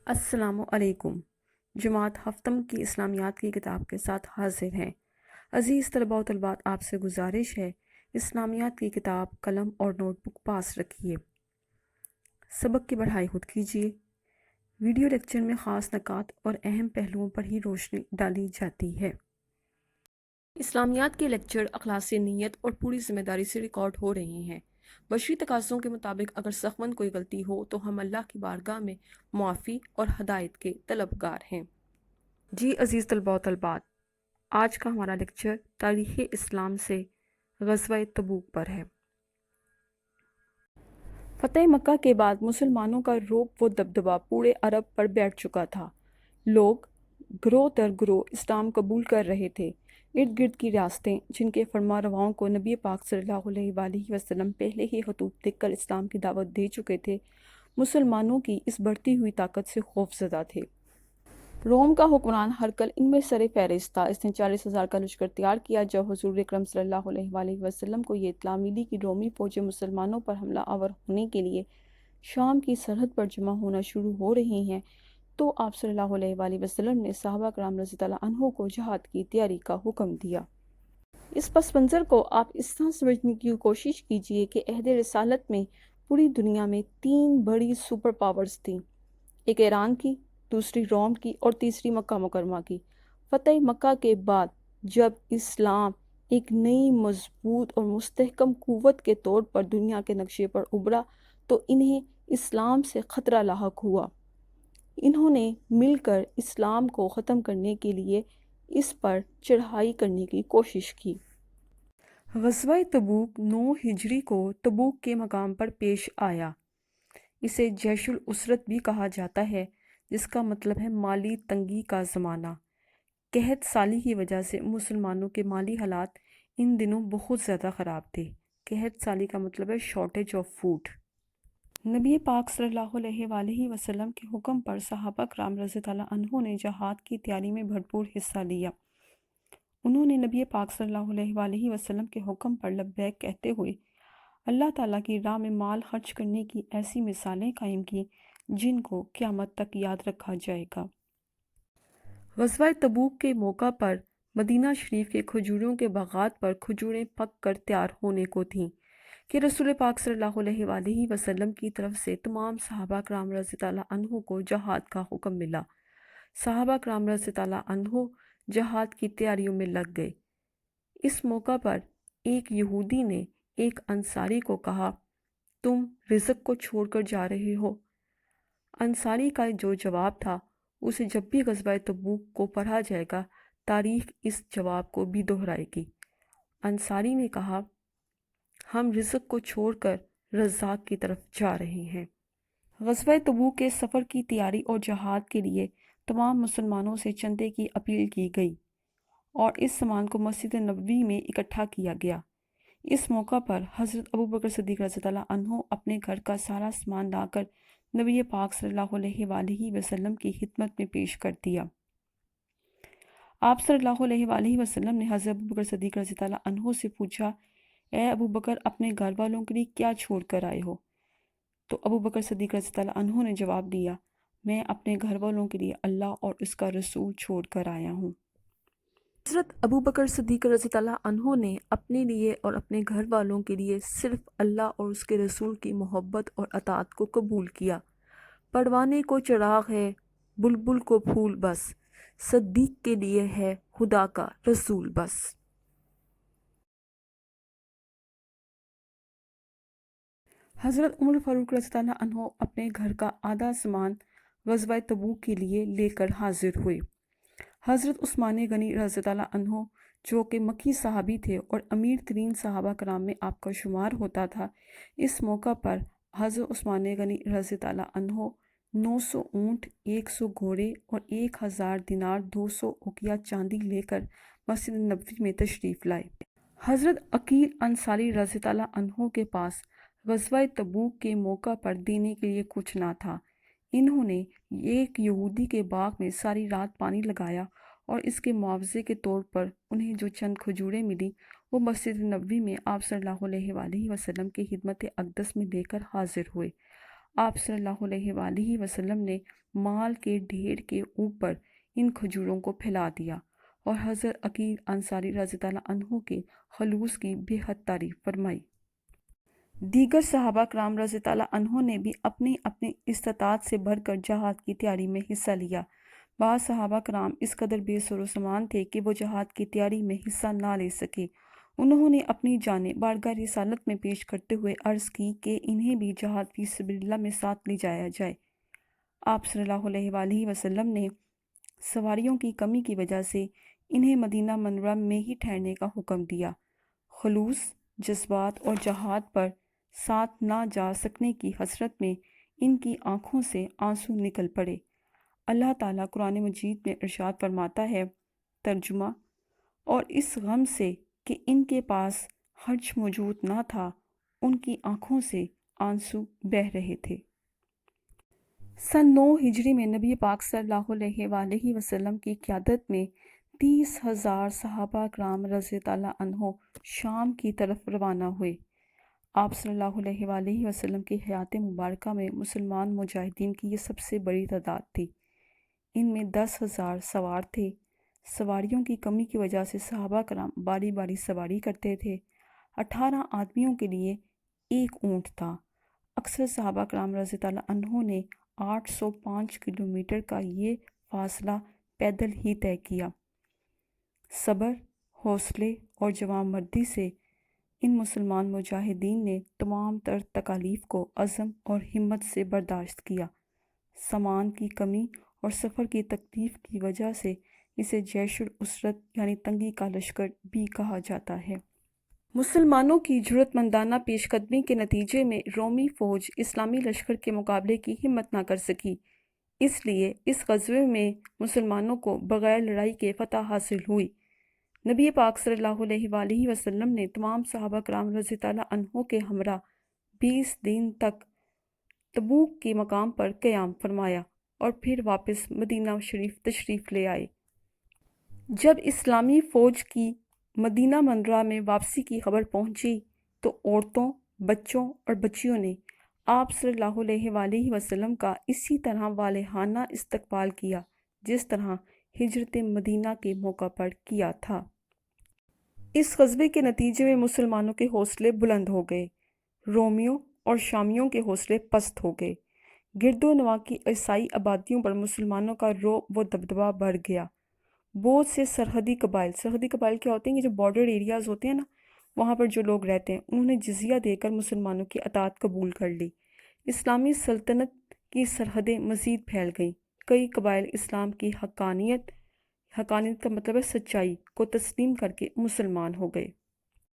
السلام علیکم۔ جماعت ہفتم کی اسلامیات کی کتاب کے ساتھ حاضر ہیں۔ عزیز طلباء و طلبات، آپ سے گزارش ہے اسلامیات کی کتاب، قلم اور نوٹ بک پاس رکھیے۔ سبق کی پڑھائی خود کیجیے۔ ویڈیو لیکچر میں خاص نکات اور اہم پہلوؤں پر ہی روشنی ڈالی جاتی ہے۔ اسلامیات کے لیکچر اخلاص نیت اور پوری ذمہ داری سے ریکارڈ ہو رہے ہیں۔ بشری تقاضوں کے مطابق اگر سخمن کوئی غلطی ہو تو ہم اللہ کی بارگاہ میں معافی اور ہدایت کے طلبگار ہیں۔ جی عزیز طلباء و طلبات، آج کا ہمارا لیکچر تاریخ اسلام سے غزوہ تبوک پر ہے۔ فتح مکہ کے بعد مسلمانوں کا رعب و دبدبہ پورے عرب پر بیٹھ چکا تھا۔ لوگ گروہ در گروہ اسلام قبول کر رہے تھے۔ ارد گرد کی ریاستیں جن کے فرما رواؤں کو نبی پاک صلی اللہ علیہ وآلہ وسلم پہلے ہی خطوط لکھ کر اسلام کی دعوت دے چکے تھے، مسلمانوں کی اس بڑھتی ہوئی طاقت سے خوف زدہ تھے۔ روم کا حکمران ہرقل ان میں سر فہرست تھا۔ اس نے 40,000 کا لشکر تیار کیا۔ جب حضور اکرم صلی اللہ علیہ وآلہ وسلم کو یہ اطلاع ملی کہ رومی فوجیں مسلمانوں پر حملہ آور ہونے کے لیے شام کی سرحد پر جمع ہونا شروع ہو رہی ہیں، تو آپ صلی اللہ علیہ وآلہ وسلم نے صحابہ کرام رضی اللہ عنہ کو جہاد کی تیاری کا حکم دیا۔ اس پس منظر کو آپ اس طرح سمجھنے کی کوشش کیجئے کہ عہد رسالت میں پوری دنیا میں 3 بڑی سپر پاورز تھیں، ایک ایران کی، دوسری روم کی اور تیسری مکہ مکرمہ کی۔ فتح مکہ کے بعد جب اسلام ایک نئی مضبوط اور مستحکم قوت کے طور پر دنیا کے نقشے پر ابھرا تو انہیں اسلام سے خطرہ لاحق ہوا۔ انہوں نے مل کر اسلام کو ختم کرنے کے لیے اس پر چڑھائی کرنے کی کوشش کی۔ غزوہ تبوک 9 ہجری کو تبوک کے مقام پر پیش آیا۔ اسے جیش العسرت بھی کہا جاتا ہے، جس کا مطلب ہے مالی تنگی کا زمانہ۔ قحط سالی کی وجہ سے مسلمانوں کے مالی حالات ان دنوں بہت زیادہ خراب تھے۔ قحط سالی کا مطلب ہے شارٹیج آف فوڈ۔ نبی پاک صلی اللہ علیہ وآلہ وسلم کے حکم پر صحابہ کرام رضی اللہ عنہ نے جہاد کی تیاری میں بھرپور حصہ لیا۔ انہوں نے نبی پاک صلی اللہ علیہ وآلہ وسلم کے حکم پر لبیک کہتے ہوئے اللہ تعالیٰ کی راہ میں مال خرچ کرنے کی ایسی مثالیں قائم کی جن کو قیامت تک یاد رکھا جائے گا۔ غزوہ تبوک کے موقع پر مدینہ شریف کے کھجوروں کے باغات پر کھجوریں پک کر تیار ہونے کو تھیں کہ رسول پاک صلی اللہ علیہ وآلہ وسلم کی طرف سے تمام صحابہ کرام رضی اللہ عنہ کو جہاد کا حکم ملا۔ صحابہ کرام رضی اللہ عنہ جہاد کی تیاریوں میں لگ گئے۔ اس موقع پر ایک یہودی نے ایک انصاری کو کہا، تم رزق کو چھوڑ کر جا رہے ہو؟ انصاری کا جو جواب تھا، اسے جب بھی غزوہ تبوک کو پڑھا جائے گا تاریخ اس جواب کو بھی دہرائے گی۔ انصاری نے کہا، ہم رزق کو چھوڑ کر رزاق کی طرف جا رہے ہیں۔ غزوہ تبوک کے سفر کی تیاری اور جہاد کے لیے تمام مسلمانوں سے چندے کی اپیل کی گئی اور اس سامان کو مسجد نبوی میں اکٹھا کیا گیا۔ اس موقع پر حضرت ابوبکر صدیق رضی اللہ عنہ اپنے گھر کا سارا سامان لا کر نبی پاک صلی اللہ علیہ وآلہ وسلم کی خدمت میں پیش کر دیا۔ آپ صلی اللہ علیہ وآلہ وسلم نے حضرت ابوبکر صدیق رضی اللہ عنہ سے پوچھا، اے ابوبکر، اپنے گھر والوں کے لیے کیا چھوڑ کر آئے ہو؟ تو ابوبکر صدیق رضی اللہ عنہ نے جواب دیا، میں اپنے گھر والوں کے لیے اللہ اور اس کا رسول چھوڑ کر آیا ہوں۔ حضرت ابوبکر صدیق رضی اللہ عنہ نے اپنے لیے اور اپنے گھر والوں کے لیے صرف اللہ اور اس کے رسول کی محبت اور اطاعت کو قبول کیا۔ پروانے کو چراغ ہے، بلبل کو پھول بس، صدیق کے لیے ہے خدا کا رسول بس۔ حضرت عمر فاروق رضی اللہ عنہ اپنے گھر کا آدھا سامان غزوہ تبوک کے لیے لے کر حاضر ہوئے۔ حضرت عثمان غنی رضی اللہ عنہ جو کہ مکی صحابی تھے اور امیر ترین صحابہ کرام میں آپ کا شمار ہوتا تھا، اس موقع پر حضرت عثمان غنی رضی اللہ عنہ 900 اونٹ، 100 گھوڑے اور 1000 دینار 200 اوقیہ چاندی لے کر مسجد نبوی میں تشریف لائے۔ حضرت عقیل انصاری رضی اللہ عنہ کے پاس غزوہ تبوک کے موقع پر دینے کے لیے کچھ نہ تھا۔ انہوں نے ایک یہودی کے باغ میں ساری رات پانی لگایا اور اس کے معاوضے کے طور پر انہیں جو چند کھجوریں ملی وہ مسجد نبوی میں آپ صلی اللہ علیہ وآلہ وسلم کی خدمت اقدس میں لے کر حاضر ہوئے۔ آپ صلی اللہ علیہ وآلہ وسلم نے مال کے ڈھیر کے اوپر ان کھجوروں کو پھیلا دیا اور حضرت عقیل انصاری رضی اللہ عنہ کے خلوص کی بے حد تعریف فرمائی۔ دیگر صحابہ کرام رضی اللہ عنہ نے بھی اپنی اپنی استطاعت سے بڑھ کر جہاد کی تیاری میں حصہ لیا۔ بعض صحابہ کرام اس قدر بے سر و سامان تھے کہ وہ جہاد کی تیاری میں حصہ نہ لے سکے۔ انہوں نے اپنی جانیں بارگاہ رسالت میں پیش کرتے ہوئے عرض کی کہ انہیں بھی جہاد فی سبیل اللہ میں ساتھ لے جایا جائے۔ آپ صلی اللہ علیہ وآلہ وسلم نے سواریوں کی کمی کی وجہ سے انہیں مدینہ منورہ میں ہی ٹھہرنے کا حکم دیا۔ خلوص، جذبات اور جہاد پر ساتھ نہ جا سکنے کی حسرت میں ان کی آنکھوں سے آنسو نکل پڑے۔ اللہ تعالیٰ قرآن مجید میں ارشاد فرماتا ہے، ترجمہ، اور اس غم سے کہ ان کے پاس خرچ موجود نہ تھا ان کی آنکھوں سے آنسو بہہ رہے تھے۔ سن 9 ہجری میں نبی پاک صلی اللہ علیہ وآلہ وسلم کی قیادت میں 30,000 صحابہ کرام رضی اللہ عنہ شام کی طرف روانہ ہوئے۔ آپ صلی اللہ علیہ وآلہ وسلم کی حیات مبارکہ میں مسلمان مجاہدین کی یہ سب سے بڑی تعداد تھی۔ ان میں 10,000 سوار تھے۔ سواریوں کی کمی کی وجہ سے صحابہ کرام باری باری سواری کرتے تھے۔ 18 آدمیوں کے لیے ایک اونٹ تھا۔ اکثر صحابہ کرام رضی اللہ عنہ نے 805 کلومیٹر کا یہ فاصلہ پیدل ہی طے کیا۔ صبر، حوصلے اور جوان مردی سے ان مسلمان مجاہدین نے تمام تر تکالیف کو عزم اور ہمت سے برداشت کیا۔ سامان کی کمی اور سفر کی تکلیف کی وجہ سے اسے جیش العسرت یعنی تنگی کا لشکر بھی کہا جاتا ہے۔ مسلمانوں کی جرأت مندانہ پیش قدمی کے نتیجے میں رومی فوج اسلامی لشکر کے مقابلے کی ہمت نہ کر سکی، اس لیے اس غزوے میں مسلمانوں کو بغیر لڑائی کے فتح حاصل ہوئی۔ نبی پاک صلی اللہ علیہ وآلہ وسلم نے تمام صحابہ کرام رضی اللہ عنہ کے ہمراہ 20 دن تک تبوک کے مقام پر قیام فرمایا اور پھر واپس مدینہ شریف تشریف لے آئے۔ جب اسلامی فوج کی مدینہ منورہ میں واپسی کی خبر پہنچی تو عورتوں، بچوں اور بچیوں نے آپ صلی اللہ علیہ وآلہ وسلم کا اسی طرح والہانہ استقبال کیا جس طرح ہجرت مدینہ کے موقع پر کیا تھا۔ اس غزوے کے نتیجے میں مسلمانوں کے حوصلے بلند ہو گئے، رومیوں اور شامیوں کے حوصلے پست ہو گئے۔ گرد و نواح کی عیسائی آبادیوں پر مسلمانوں کا رعب و دبدبہ بڑھ گیا۔ بہت سے سرحدی قبائل کیا ہوتے ہیں کہ جو بارڈر ایریاز ہوتے ہیں نا، وہاں پر جو لوگ رہتے ہیں انہوں نے جزیہ دے کر مسلمانوں کی اطاعت قبول کر لی۔ اسلامی سلطنت کی سرحدیں مزید پھیل گئیں۔ کئی قبائل اسلام کی حقانیت کا مطلب ہے سچائی کو تسلیم کر کے مسلمان ہو گئے۔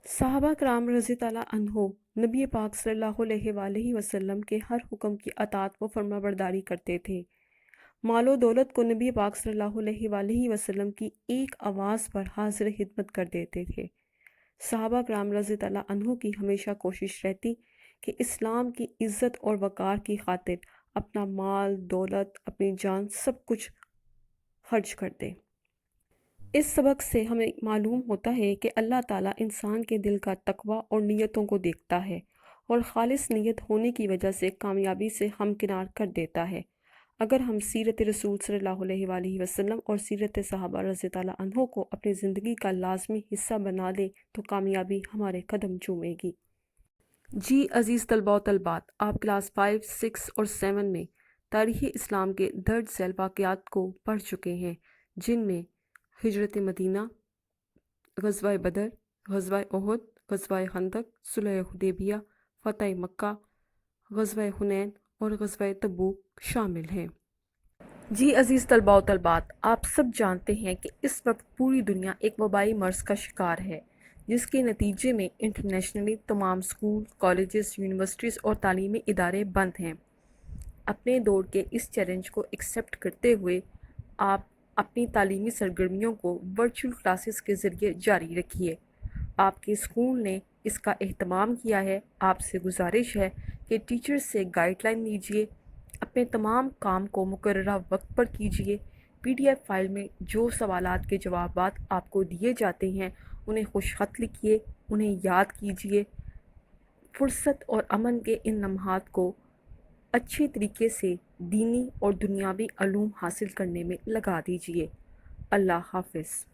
صحابہ کرام رضی اللہ عنہ نبی پاک صلی اللہ علیہ وآلہ وسلم کے ہر حکم کی اطاعت و فرما برداری کرتے تھے۔ مال و دولت کو نبی پاک صلی اللہ علیہ وآلہ وسلم کی ایک آواز پر حاضر خدمت کر دیتے تھے۔ صحابہ کرام رضی اللہ عنہ کی ہمیشہ کوشش رہتی کہ اسلام کی عزت اور وقار کی خاطر اپنا مال، دولت، اپنی جان سب کچھ خرچ کر دیں۔ اس سبق سے ہمیں معلوم ہوتا ہے کہ اللہ تعالیٰ انسان کے دل کا تقویٰ اور نیتوں کو دیکھتا ہے اور خالص نیت ہونے کی وجہ سے کامیابی سے ہمکنار کر دیتا ہے۔ اگر ہم سیرت رسول صلی اللہ علیہ وآلہ وسلم اور سیرت صحابہ رضی اللہ عنہ کو اپنی زندگی کا لازمی حصہ بنا لیں تو کامیابی ہمارے قدم چومے گی۔ جی عزیز طلباء و طالبات، آپ کلاس 5، 6 اور 7 میں تاریخ اسلام کے درج ذیل واقعات کو پڑھ چکے ہیں، جن میں ہجرت مدینہ، غزوہ بدر، غزوہ احد، غزوہ خندق، صلح حدیبیہ، فتح مکہ، غزوہ حنین اور غزوہ تبوک شامل ہیں۔ جی عزیز طلباء و طالبات، آپ سب جانتے ہیں کہ اس وقت پوری دنیا ایک وبائی مرض کا شکار ہے، جس کے نتیجے میں انٹرنیشنلی تمام اسکول، کالجز، یونیورسٹیز اور تعلیمی ادارے بند ہیں۔ اپنے دور کے اس چیلنج کو ایکسیپٹ کرتے ہوئے آپ اپنی تعلیمی سرگرمیوں کو ورچوئل کلاسز کے ذریعے جاری رکھیے۔ آپ کے اسکول نے اس کا اہتمام کیا ہے۔ آپ سے گزارش ہے کہ ٹیچرز سے گائیڈ لائن لیجیے، اپنے تمام کام کو مقررہ وقت پر کیجیے۔ PDF فائل میں جو سوالات کے جوابات آپ کو دیے جاتے ہیں انہیں خوش خط لکھیے، انہیں یاد کیجیے۔ فرصت اور امن کے ان لمحات کو اچھی طریقے سے دینی اور دنیاوی علوم حاصل کرنے میں لگا دیجیے۔ اللہ حافظ۔